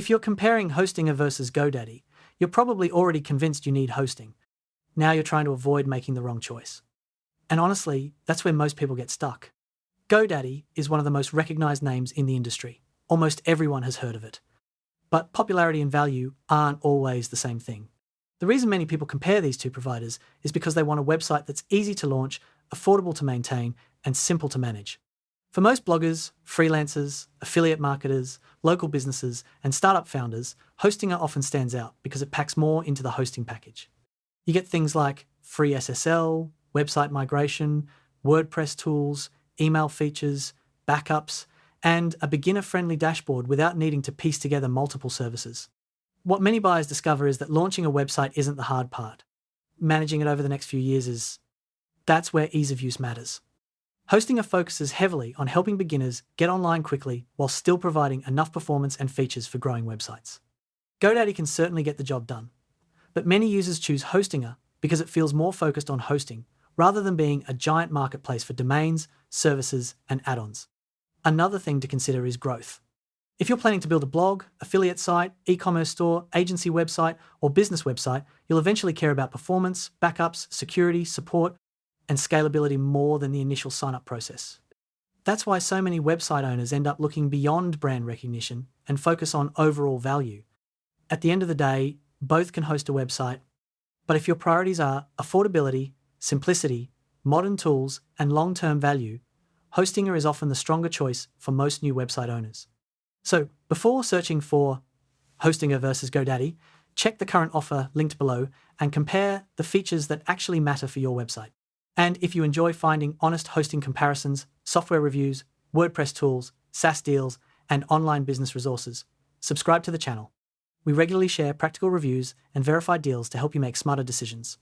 If you're comparing Hostinger versus GoDaddy, you're probably already convinced you need hosting. Now you're trying to avoid making the wrong choice. And honestly, that's where most people get stuck. GoDaddy is one of the most recognized names in the industry. Almost everyone has heard of it. But popularity and value aren't always the same thing. The reason many people compare these two providers is because they want a website that's easy to launch, affordable to maintain, and simple to manage. For most bloggers, freelancers, affiliate marketers, local businesses, and startup founders, Hostinger often stands out because it packs more into the hosting package. You get things like free SSL, website migration, WordPress tools, email features, backups, and a beginner-friendly dashboard without needing to piece together multiple services. What many buyers discover is that launching a website isn't the hard part. Managing it over the next few years that's where ease of use matters. Hostinger focuses heavily on helping beginners get online quickly while still providing enough performance and features for growing websites. GoDaddy can certainly get the job done, but many users choose Hostinger because it feels more focused on hosting rather than being a giant marketplace for domains, services, and add-ons. Another thing to consider is growth. If you're planning to build a blog, affiliate site, e-commerce store, agency website, or business website, you'll eventually care about performance, backups, security, support, and scalability more than the initial sign-up process. That's why so many website owners end up looking beyond brand recognition and focus on overall value. At the end of the day, both can host a website, but if your priorities are affordability, simplicity, modern tools, and long-term value, Hostinger is often the stronger choice for most new website owners. So, before searching for Hostinger versus GoDaddy, check the current offer linked below and compare the features that actually matter for your website. And if you enjoy finding honest hosting comparisons, software reviews, WordPress tools, SaaS deals, and online business resources, subscribe to the channel. We regularly share practical reviews and verified deals to help you make smarter decisions.